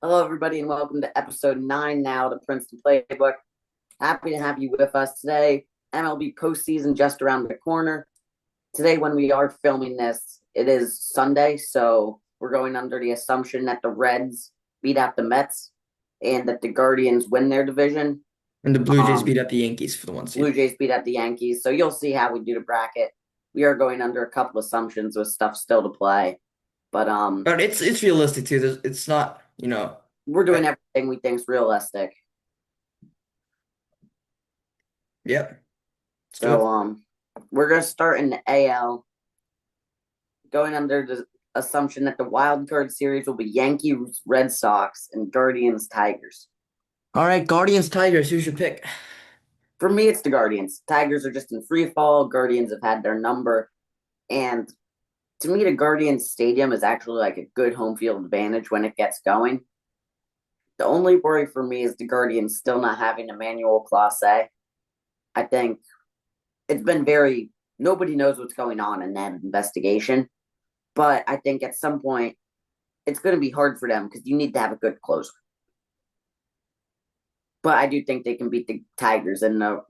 Hello, everybody, and welcome to episode 9 now of the Princeton Playbook. Happy to have you with us today. MLB postseason just around the corner. Today, when we are filming this, it is Sunday, so we're going under the assumption that the Reds beat out the Mets and that the Guardians win their division. And the Blue Jays beat up the Yankees for the one Blue seed. Jays beat out the Yankees, so you'll see how we do the bracket. We are going under a couple assumptions with stuff still to play, but But it's realistic too. It's not, we're doing right. everything we think is realistic. Yep, it's So good. we're gonna start in the AL, going under the assumption that the wild card series will be Yankees, Red Sox, and Guardians, Tigers. All right, Guardians, Tigers, who's your pick? For me, it's the Guardians. Tigers are just in free fall. Guardians have had their number, and to me, the Guardians Stadium is actually like a good home field advantage when it gets going. The only worry for me is the Guardians still not having Emmanuel Clase. I think it's been very nobody knows what's going on in that investigation. But I think at some point it's going to be hard for them because you need to have a good closer. But I do think they can beat the Tigers in the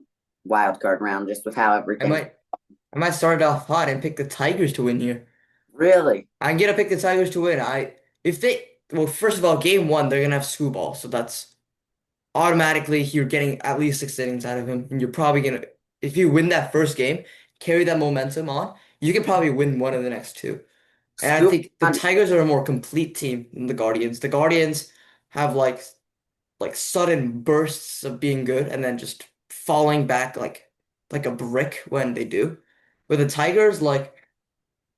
wild card round just with how I everything's might I might start off hot and pick the Tigers to win here. really. I'm gonna pick the Tigers to win. I if they well, first of all, game one they're gonna have Screwball, so that's automatically you're getting at least 6 innings out of him, and you're probably gonna if you win that first game, carry that momentum on, you can probably win one of the next two. And I Scoop think the on, Tigers are a more complete team than the Guardians. The Guardians have like sudden bursts of being good and then just falling back like a brick when they do. But the Tigers, like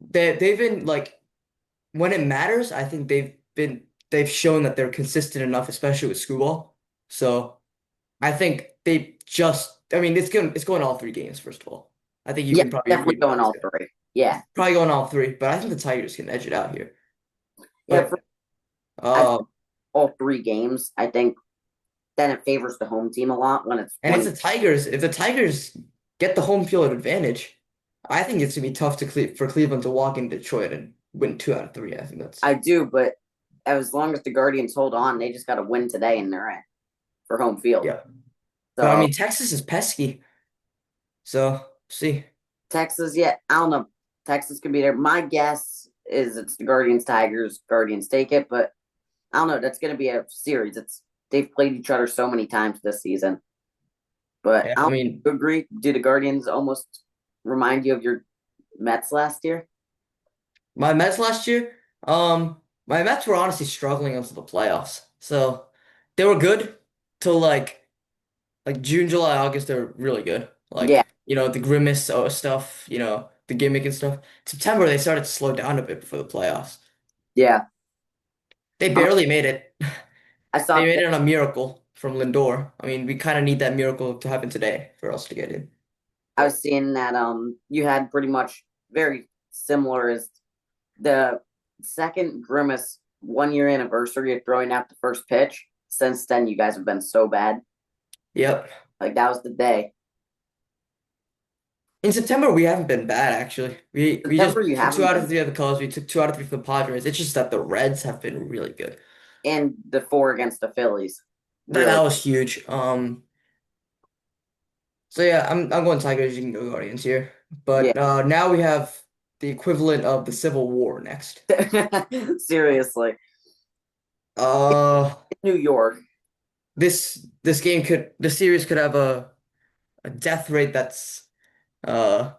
they've been like when it matters, I think they've shown that they're consistent enough, especially with Screwball. So I think they just I mean it's going all 3 games, first of all. I think you yeah, can probably agree definitely with going that all too. three. Yeah, Probably going all three, but I think the Tigers can edge it out here. yeah. For But I think uh all 3 games. I think then it favors the home team a lot when it's And it's one. the Tigers. If the Tigers get the home field advantage, I think it's gonna be tough for Cleveland to walk in Detroit and win 2 out of 3. I think that's I do, but as long as the Guardians hold on, they just got to win today and they're in for home field. yeah. But I So mean, Texas is pesky, so see. Texas, yeah, I don't know. Texas could be there. My guess is it's the Guardians, Tigers. Guardians take it, but I don't know. That's going to be a series. It's they've played each other so many times this season. But Yeah, I I don't mean, agree. Do the Guardians almost remind you of your Mets last year? my Mets last year, my Mets were honestly struggling until the playoffs. So they were good till like June, July, August. They're really good. Yeah, The grimace stuff, the gimmick and stuff. September they started to slow down a bit before the playoffs. yeah. They Um, barely made it. I They saw. made it on a miracle from Lindor. I mean, we kind of need that miracle to happen today for us to get in. I But was seeing that you had pretty much very similar as the second Grimace 1 year anniversary of throwing out the first pitch. Since then, you guys have been so bad. yep. Like that was the day. In September, we haven't been bad actually. We September, just you took two haven't out of been, three of the Cubs. We took 2 out of 3 from the Padres. It's just that the Reds have been really good. and the four against the Phillies. That Really, was huge. So yeah, I'm going Tigers. You can go Guardians here. yeah. But now we have the equivalent of the Civil War next. Seriously, Uh, New York. this series could have a death rate that's uh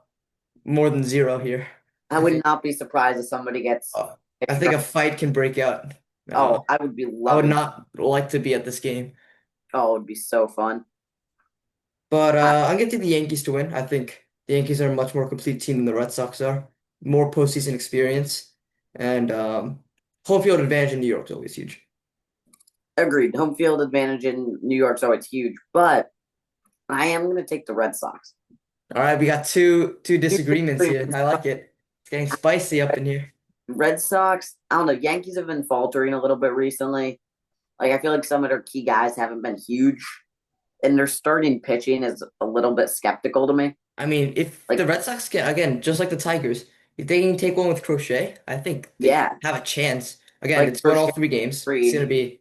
more than 0 here. I I would think not be surprised if somebody gets uh, I think extra. a fight can break out. Oh, I would be I would loving. not like to be at this game, Oh, it would be so fun. but I, I'm gonna take the Yankees to win. I think the Yankees are a much more complete team than the Red Sox are. More postseason experience and home field advantage in New York is always huge. agreed. Home field advantage in New York, so it's huge. But I am going to take the Red Sox. All right, we got two disagreements here. I like it. It's getting spicy up in here. Red Sox, I don't know. Yankees have been faltering a little bit recently. Like I feel like some of their key guys haven't been huge, and their starting pitching is a little bit skeptical to me. I mean, if Like, the Red Sox can, again, just like the Tigers, if they can take one with Crochet, I think they yeah, have a chance. Again, like it's for going all Shane 3 games. It's gonna Reed, be.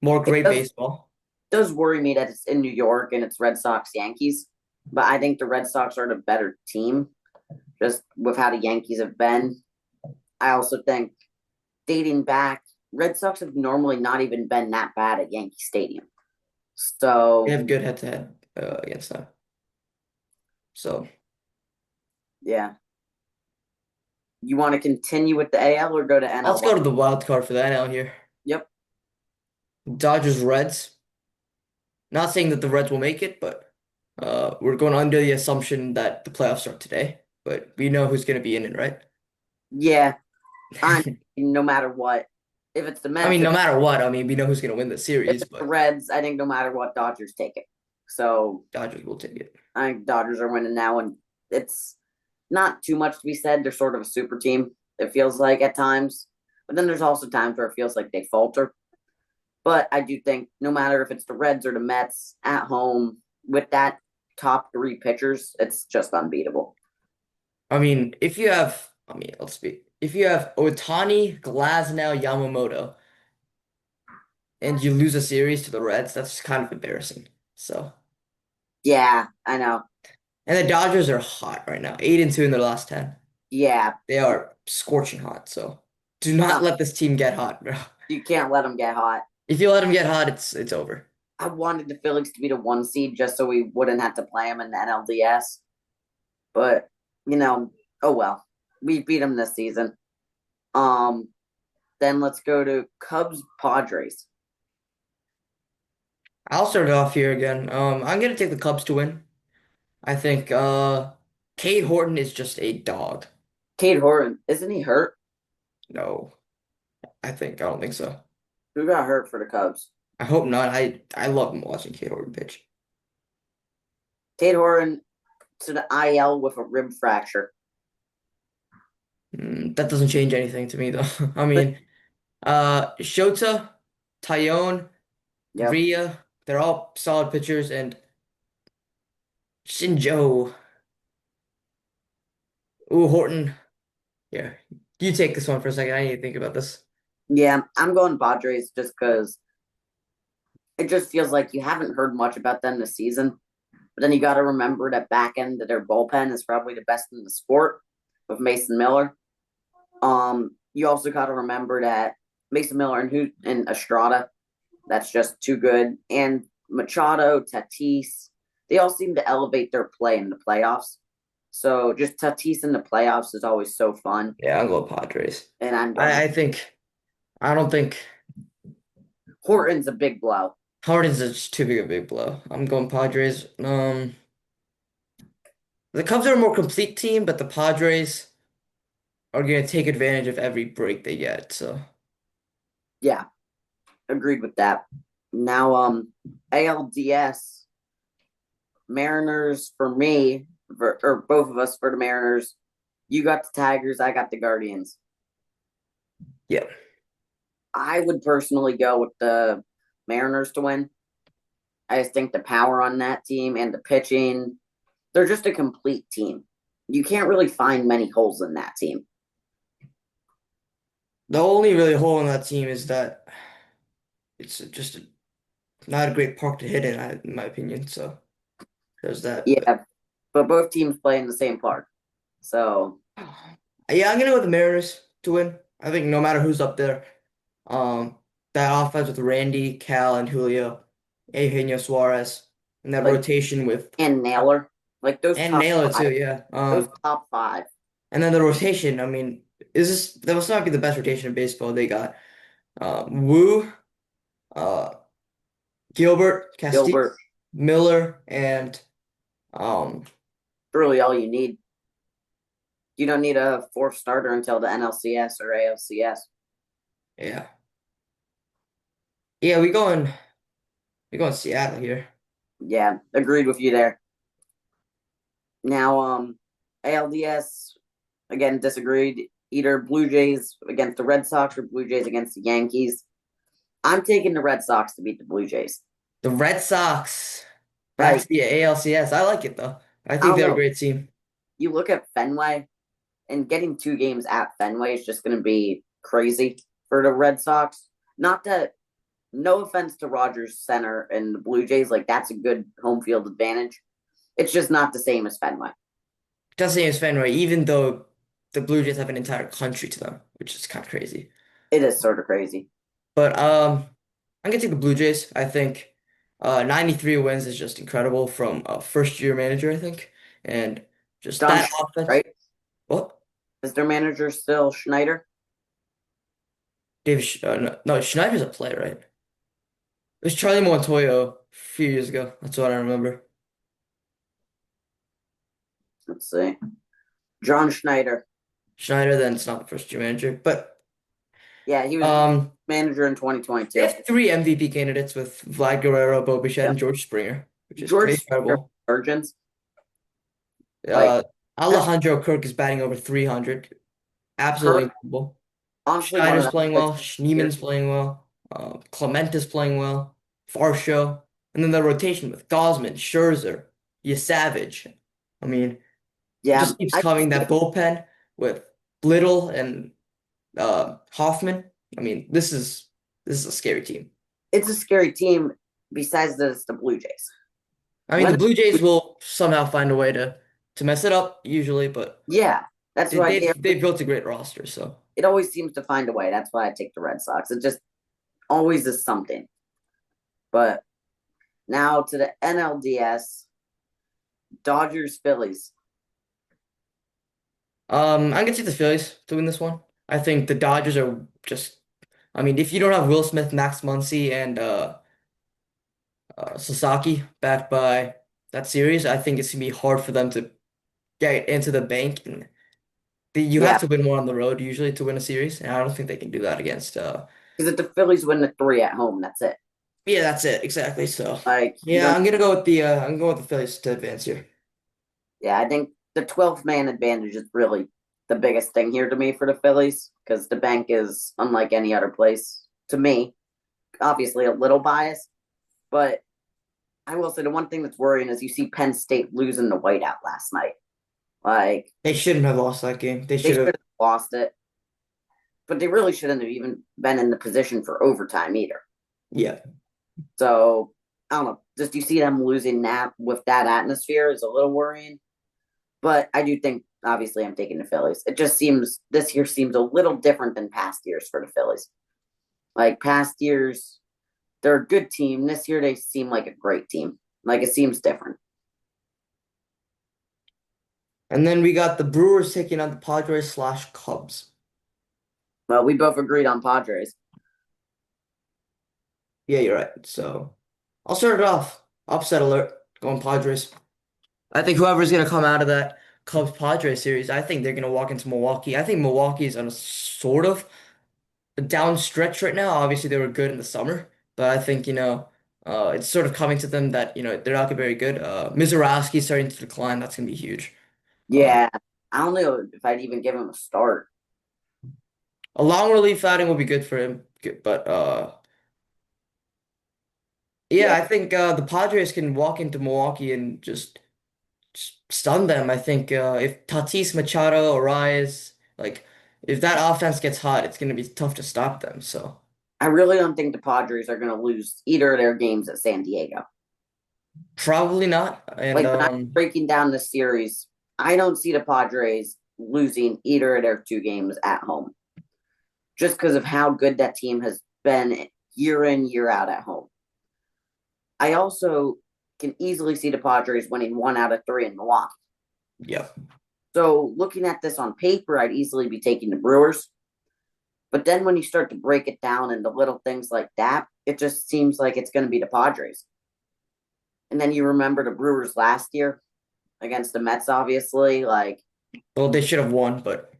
More It great baseball. does worry me that it's in New York and it's Red Sox Yankees, but I think the Red Sox are the better team just with how the Yankees have been. I also think dating back, Red Sox have normally not even been that bad at Yankee Stadium. They So have good head-to-head against them. So yeah, you want to continue with the AL or go to NL let's go to West? the wild card for that now here. Yep. Dodgers Reds. Not saying that the Reds will make it, but we're going under the assumption that the playoffs start today. But we know who's going to be in it, right? Yeah, I no matter what. If it's the I Mets, mean, if no matter what, I mean, we know who's going to win the series, it's the but Reds, I think no matter what, Dodgers take it. So Dodgers will take it. I think Dodgers are winning now, and it's not too much to be said. They're sort of a super team, it feels like at times. But then there's also times where it feels like they falter. But I do think no matter if it's the Reds or the Mets at home with that top three pitchers, it's just unbeatable. I mean, let's be, if you have Otani, Glasnow, Yamamoto, and you lose a series to the Reds, that's kind of embarrassing. So, Yeah, I know. and the Dodgers are hot right now, 8-2 in their last 10. Yeah, They are scorching hot. So, do not no, let this team get hot, bro. you can't let them get hot. If you let them get hot, it's over. I wanted the Phillies to be the one seed just so we wouldn't have to play them in the NLDS. But, you know, oh well. We beat them this season. Um, then let's go to Cubs Padres. I'll start it off here again. I'm gonna take the Cubs to win. I think Cade Horton is just a dog. Cade Horton, isn't he hurt? No, I don't think so. Who got hurt for the Cubs? I hope not. I love watching Cade Horton pitch. Cade Horton to the IL with a rib fracture. That doesn't change anything to me though. I But mean, Shota, Tyone, yep, Rhea, they're all solid pitchers, and Shinjo. Ooh, Horton. Yeah, you take this one for a second. I need to think about this. yeah, I'm going Padres just because it just feels like you haven't heard much about them this season. But then you got to remember that back end of their bullpen is probably the best in the sport with Mason Miller. You also got to remember that Mason Miller and Estrada, that's just too good. And Machado, Tatis, they all seem to elevate their play in the playoffs. So just Tatis in the playoffs is always so fun. Yeah, I'll go Padres. And I'm going I think I don't think Horton's a big blow. Harden's is too big a big blow. I'm going Padres. The Cubs are a more complete team, but the Padres are gonna take advantage of every break they get. So Yeah, agreed with that. Now, ALDS Mariners for me, or both of us for the Mariners. You got the Tigers, I got the Guardians. yeah, I would personally go with the Mariners to win. I just think the power on that team and the pitching, they're just a complete team. You can't really find many holes in that team. the only really hole in that team is that it's just not a great park to hit in my opinion. So there's that. But Yeah, but both teams play in the same park. So, yeah, I'm gonna go with the Mariners to win. I think no matter who's up there, um, that offense with Randy, Cal, and Julio, Eugenio Suarez, and that like, rotation with and Naylor, like and Naylor too, yeah. those top five. And then the rotation, I mean, is this that must not be the best rotation in baseball. They got Wu, uh, Gilbert, Castillo, Gilbert, Miller, and um, really all you need. You don't need a fourth starter until the NLCS or ALCS. yeah, yeah. We going Seattle here. Yeah, agreed with you there. Now, ALDS again disagreed. Either Blue Jays against the Red Sox or Blue Jays against the Yankees. I'm taking the Red Sox to beat the Blue Jays. The Red Sox back Like, to the ALCS. I like it though. I I think don't they're a know. great team. You look at Fenway, and getting two games at Fenway is just going to be crazy for the Red Sox. Not that no offense to Rogers Center and the Blue Jays, like that's a good home field advantage. It's just not the same as Fenway. Doesn't seem as Fenway, even though the Blue Jays have an entire country to them, which is kind of crazy. It is sort of crazy. But I'm gonna take the Blue Jays. I think 93 wins is just incredible from a first year manager, I think. And just Don, that offense. right? What? Is their manager still Schneider? No, Schneider's a player, right? It was Charlie Montoyo a few years ago. That's what I remember. Let's see. John Schneider. Schneider, then it's not the first year manager. But Yeah, he was um manager in they 2022. have three MVP candidates with Vlad Guerrero, Bo Bichette, Yep. and George Springer, which is George pretty Springer, incredible. Surgeons. Like Uh, that's Alejandro Kirk is batting over 300. Absolutely Kirk, incredible. honestly one of Schneider's the playing highlights well. of the year. Schneeman's playing well. Clement is playing well. Varsho. And then the rotation with Gosman, Scherzer, Savage. I mean, it Yeah, just keeps I coming. That bullpen with Little and Hoffman. I mean, this is a scary team. it's a scary team. Besides this, the Blue Jays. I mean, the When Blue Jays will somehow find a way to mess it up usually, but yeah, that's they, why they've they've built a great roster. So it always seems to find a way. That's why I take the Red Sox. It just always is something. But now to the NLDS, Dodgers, Phillies. I'm gonna take the Phillies to win this one. I think the Dodgers are just. I mean, if you don't have Will Smith, Max Muncy, and Sasaki backed by that series, I think it's gonna be hard for them to get into the bank. And you have Yeah, to win more on the road usually to win a series, and I don't think they can do that against. because if the Phillies win the three at home, that's it. Yeah, that's it exactly. So Like you yeah, don't. I'm going with the Phillies to advance here. Yeah, I think the 12th man advantage is really the biggest thing here to me for the Phillies because the bank is unlike any other place to me. Obviously, a little biased, but I will say the one thing that's worrying is you see Penn State losing the whiteout last night. Like They shouldn't have lost that game. They they should should have. have lost it, but they really shouldn't have even been in the position for overtime either. Yeah. So I don't know. Just you see them losing that with that atmosphere is a little worrying. But I do think obviously I'm taking the Phillies. It just seems this year seems a little different than past years for the Phillies. Like past years, they're a good team. This year they seem like a great team. Like it seems different. And then we got the Brewers taking on the Padres slash Cubs. Well, we both agreed on Padres. Yeah, you're right. So I'll start it off. Upset alert. Going Padres. I think whoever's gonna come out of that Cubs Padres series, I think they're gonna walk into Milwaukee. I think Milwaukee's on a sort of a down stretch right now. Obviously, they were good in the summer, but I think, it's sort of coming to them that, they're not very good. Mizorowski's starting to decline. That's gonna be huge. Uh, Yeah, I don't know if I'd even give him a start. a long relief outing will be good for him, but yeah, Yeah, I think the Padres can walk into Milwaukee and just stun them. I think if Tatis, Machado, Arias, like if that offense gets hot, it's going to be tough to stop them. So I really don't think the Padres are going to lose either of their games at San Diego. probably not. And Like when I'm breaking down the series, I don't see the Padres losing either of their two games at home just because of how good that team has been year in, year out at home. I also can easily see the Padres winning one out of three in Milwaukee. yeah, So looking at this on paper, I'd easily be taking the Brewers. But then when you start to break it down into little things like that, it just seems like it's going to be the Padres. And then you remember the Brewers last year against the Mets, obviously. Like well, they should have won, but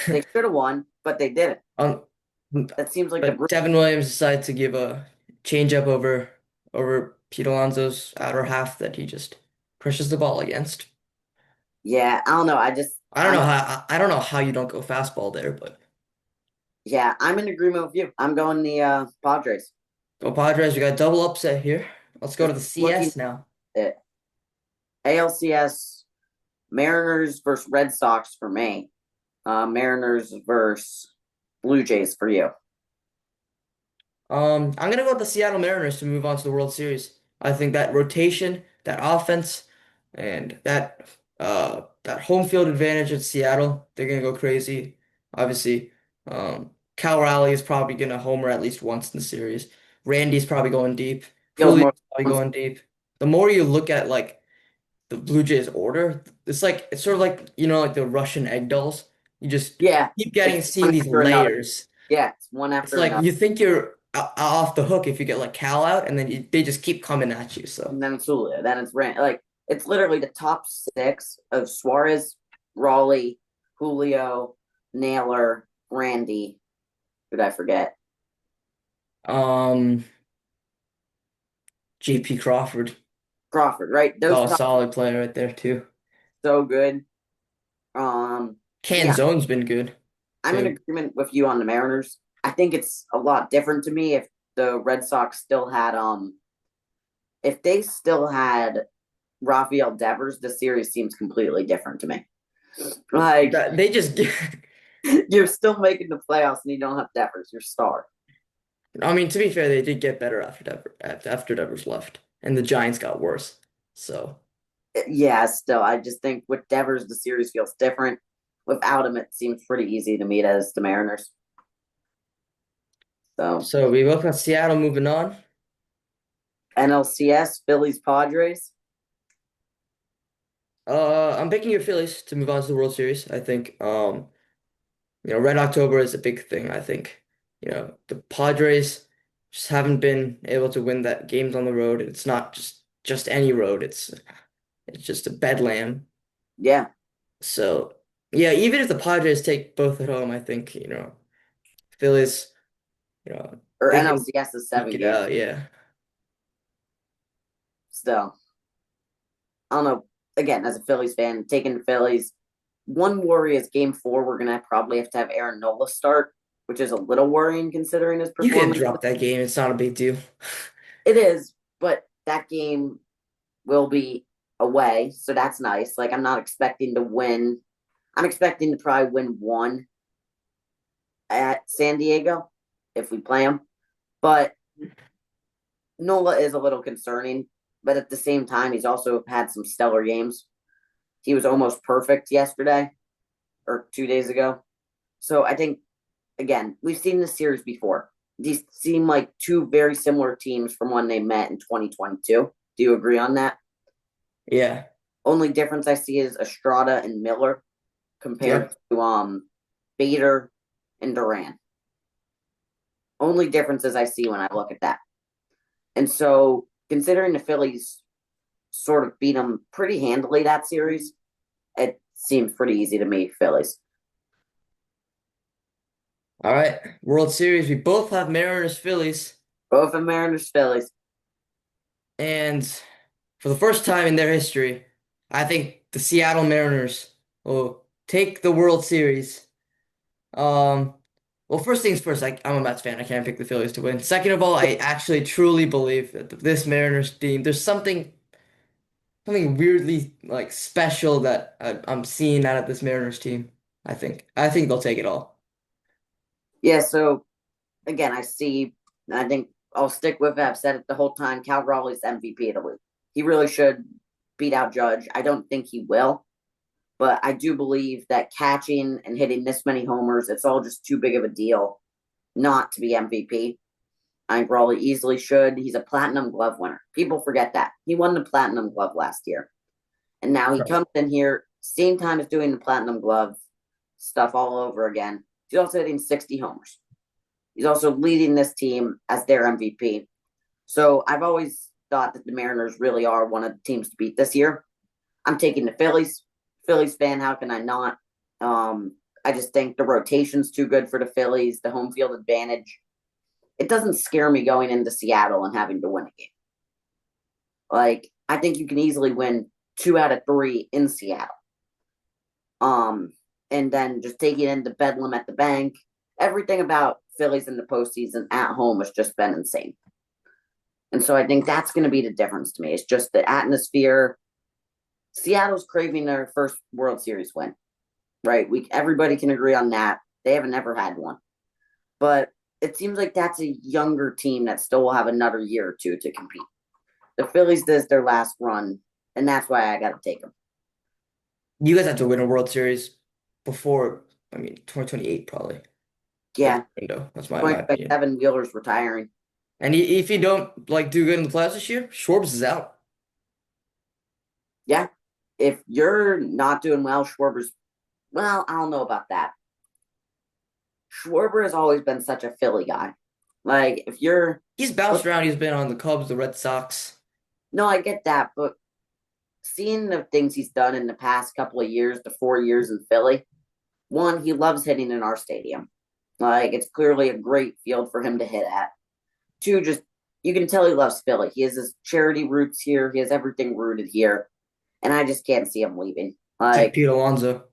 they should have won, but they didn't. um, That seems like the but Brewers. Devin Williams decided to give a change up over Pete Alonso's outer half that he just crushes the ball against. Yeah, I don't know. I don't know how you don't go fastball there, but Yeah, I'm in agreement with you. I'm going the Padres. go Padres. We got a double upset here. Let's go to Just the looking CS now. at ALCS Mariners versus Red Sox for me. Mariners versus Blue Jays for you. I'm gonna go with the Seattle Mariners to move on to the World Series. I think that rotation, that offense, and that home field advantage at Seattle, they're gonna go crazy. Obviously, Cal Raleigh is probably gonna homer at least once in the series. Randy's probably going deep. Feels Julio's more probably going deep. The more you look at like the Blue Jays order, it's sort of like like the Russian egg dolls. You just yeah, keep getting it's one seeing these after another. layers. Yeah, it's one It's after like another. you think you're off the hook if you get like Cal out, and then they just keep coming at you. So, And then it's Julio. Then it's Rand. Like it's literally the top six of Suarez, Raleigh, Julio, Naylor, Randy. Who did I forget? um, JP Crawford, Crawford, right? Those oh, top solid player right there too. so good. Um, yeah, Canzone's been good I'm in too. agreement with you on the Mariners. I think it's a lot different to me if the Red Sox still had if they still had Rafael Devers, the series seems completely different to me. Like That they just, you're still making the playoffs and you don't have Devers, your star. I mean, to be fair, they did get better after Devers left, and the Giants got worse. So, Yeah, still, I just think with Devers, the series feels different. Without him, it seems pretty easy to meet as the Mariners. So so we both got Seattle moving on. NLCS, Phillies, Padres. I'm picking your Phillies to move on to the World Series. I think, Red October is a big thing. I think, the Padres just haven't been able to win that games on the road. It's not just any road. It's just a bedlam. Yeah, So yeah, even if the Padres take both at home, I think, Phillies, you know, or they can NLCS is eke seven it games. out. Yeah. Still, I don't know. Again, as a Phillies fan, taking the Phillies. One worry is game four, we're going to probably have to have Aaron Nola start, which is a little worrying considering his You can performance. drop that game. It's not a big deal. It is, but that game will be away, so that's nice. Like, I'm not expecting to win. I'm expecting to probably win one at San Diego if we play them. But Nola is a little concerning, but at the same time, he's also had some stellar games. He was almost perfect yesterday or 2 days ago. So I think, again, we've seen this series before. These seem like two very similar teams from when they met in 2022. Do you agree on that? Yeah. Only difference I see is Estrada and Miller compared Yep. to Bader and Duran. Only differences I see when I look at that. And so, considering the Phillies sort of beat them pretty handily that series, it seems pretty easy to me, Phillies. All right. World Series. We both have Mariners, Phillies, Both of Mariners, Phillies. and for the first time in their history, I think the Seattle Mariners will take the World Series. Um, well, first things first, I'm a Mets fan. I can't pick the Phillies to win. Second of all, I actually truly believe that this Mariners team, there's something weirdly like special that I'm seeing out of this Mariners team. I think they'll take it all. Yeah, so again, I think I'll stick with it. I've said it the whole time. Cal Raleigh's MVP of the league. He really should beat out Judge. I don't think he will, but I do believe that catching and hitting this many homers, it's all just too big of a deal not to be MVP. I think Raleigh easily should. He's a platinum glove winner. People forget that. He won the platinum glove last year. And now he Right. comes in here, same time as doing the platinum glove stuff all over again. He's also hitting 60 homers. He's also leading this team as their MVP. So I've always thought that the Mariners really are one of the teams to beat this year. I'm taking the Phillies. Phillies fan, how can I not? I just think the rotation's too good for the Phillies, the home field advantage. It doesn't scare me going into Seattle and having to win a game. Like, I think you can easily win 2 out of 3 in Seattle. Um, and then just taking into Bedlam at the bank. Everything about Phillies in the postseason at home has just been insane. And so I think that's going to be the difference to me. It's just the atmosphere. Seattle's craving their first World Series win, right? Everybody can agree on that. They haven't ever had one. But it seems like that's a younger team that still will have another year or two to compete. The Phillies, this is their last run, and that's why I got to take them. You guys have to win a World Series before, I mean, 2028 probably. That's Yeah, the window. That's my opinion. 2027 Wheeler's retiring. And if you don't like do good in the playoffs this year, Schwarber is out. Yeah, if you're not doing well, Schwarber's, well, I don't know about that. Schwarber has always been such a Philly guy. Like, if you're, He's bounced around. He's been on the Cubs, the Red Sox. no, I get that, but seeing the things he's done in the past couple of years, the 4 years in Philly, one, he loves hitting in our stadium. Like, it's clearly a great field for him to hit at. Two, just, you can tell he loves Philly. He has his charity roots here, he has everything rooted here, and I just can't see him leaving. It's like Like, Pete Alonso.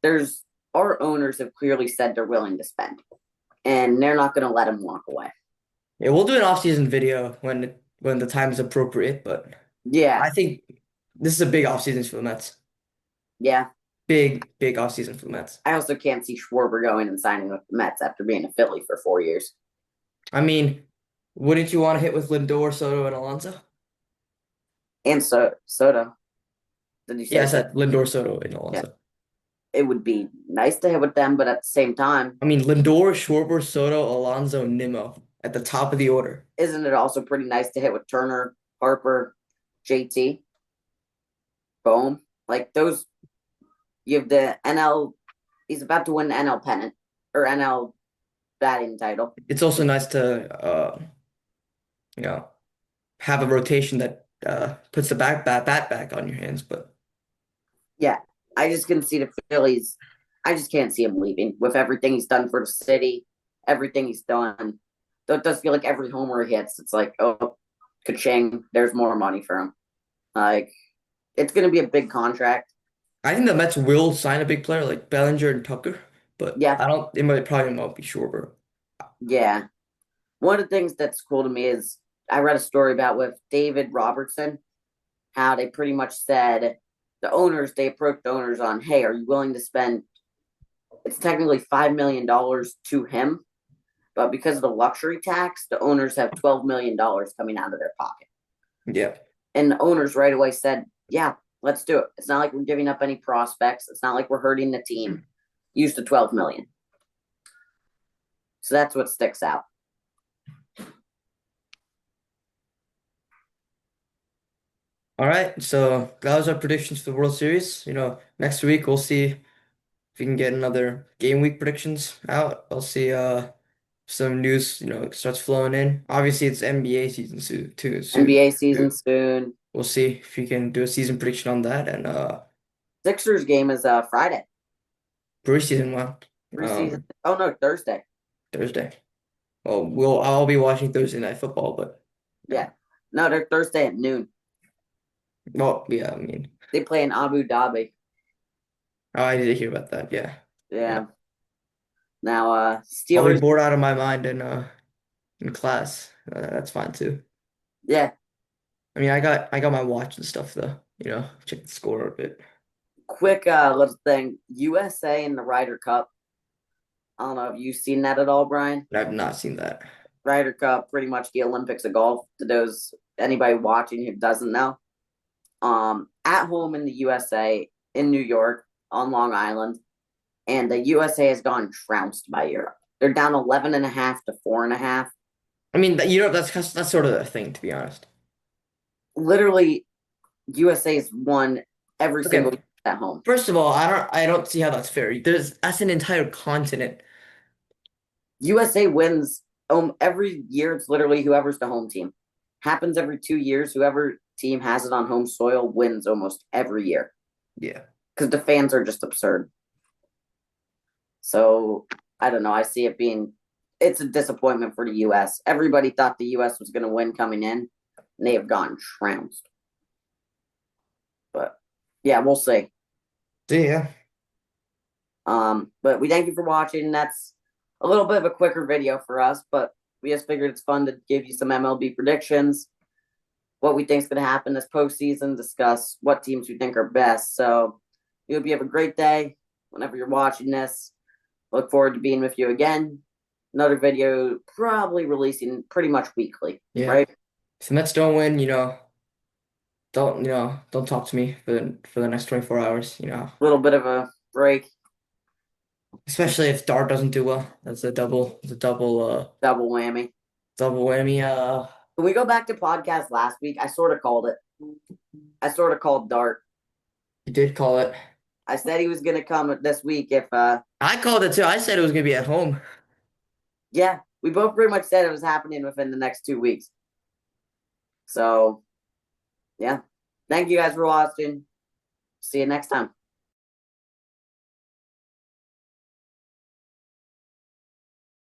there's, our owners have clearly said they're willing to spend, and they're not going to let him walk away. Yeah, we'll do an off-season video when the time is appropriate, but Yeah, I think this is a big off-season for the Mets. yeah. Big, big off-season for the Mets. I also can't see Schwarber going and signing with the Mets after being a Philly for 4 years. I mean, wouldn't you want to hit with Lindor, Soto, and Alonso? And Soto, did you Yeah, I say Soto? said Lindor, Soto, and Yeah, Alonso. it would be nice to hit with them, but at the same time, I mean, Lindor, Schwarber, Soto, Alonso, Nimmo at the top of the order. isn't it also pretty nice to hit with Turner, Harper, JT, Bohm? Like those, you have the NL. He's about to win the NL pennant or NL batting title. It's also nice to you know, have a rotation that puts the bat back on your hands. But Yeah, I just can see the Phillies. I just can't see him leaving with everything he's done for the city, everything he's done. Though it does feel like every homer he hits, it's like, oh, ka-ching, there's more money for him. Like, it's going to be a big contract. I think the Mets will sign a big player like Bellinger and Tucker, but Yeah, I don't. It might probably won't be Schwarber. yeah. One of the things that's cool to me is I read a story about with David Robertson, how they pretty much said they approached the owners on, hey, are you willing to spend, it's technically $5 million to him, but because of the luxury tax, the owners have $12 million coming out of their pocket. Yeah. And the owners right away said, yeah, let's do it. It's not like we're giving up any prospects. It's not like we're hurting the team. Use the 12 million. So that's what sticks out. All right. So that was our predictions for the World Series. Next week we'll see if we can get another game week predictions out. I'll see some news, starts flowing in. Obviously it's NBA season soon. NBA season soon. We'll see if we can do a season prediction on that and Sixers game is Friday. preseason one. Preseason. Oh no, Thursday. Thursday. Well, I'll be watching Thursday night football, but Yeah. No, they're Thursday at noon. well, yeah, I mean, They play in Abu Dhabi. oh, I did hear about that. Yeah. Yeah. Yeah. Now I'll be Steelers. bored out of my mind in class. That's fine too. Yeah. I mean, I got my watch and stuff though. Check the score a bit. Quick little thing. USA in the Ryder Cup. I don't know if you've seen that at all, Brian. But I've not seen that. Ryder Cup, pretty much the Olympics of golf. To those anybody watching who doesn't know, at home in the USA in New York on Long Island, and the USA has gone trounced by Europe. They're down 11.5 to 4.5. I mean, that's sort of a thing, to be honest. Literally, USA's won every single Okay, year at home. first of all, I don't see how that's fair. That's an entire continent. USA wins every year. It's literally whoever's the home team. Happens every 2 years. Whoever team has it on home soil wins almost every year Yeah. because the fans are just absurd. So I don't know. I see it being it's a disappointment for the U.S. Everybody thought the U.S. was going to win coming in, and they have gone trounced. But yeah, we'll see. Yeah. But we thank you for watching. That's a little bit of a quicker video for us, but we just figured it's fun to give you some MLB predictions, what we think is going to happen this postseason, discuss what teams we think are best. So we hope you have a great day whenever you're watching this. Look forward to being with you again. Another video probably releasing pretty much weekly, Yeah. right? If the Mets don't win, don't talk to me for the next 24 hours, A little bit of a break, especially if Dart doesn't do well. That's double whammy. double whammy. Can we go back to podcast last week? I sort of called it. I sort of called Dart. You did call it. I said he was going to come this week if I called it too. I said it was gonna be at home. yeah, we both pretty much said it was happening within the next 2 weeks. So, yeah. Thank you guys for watching. See you next time.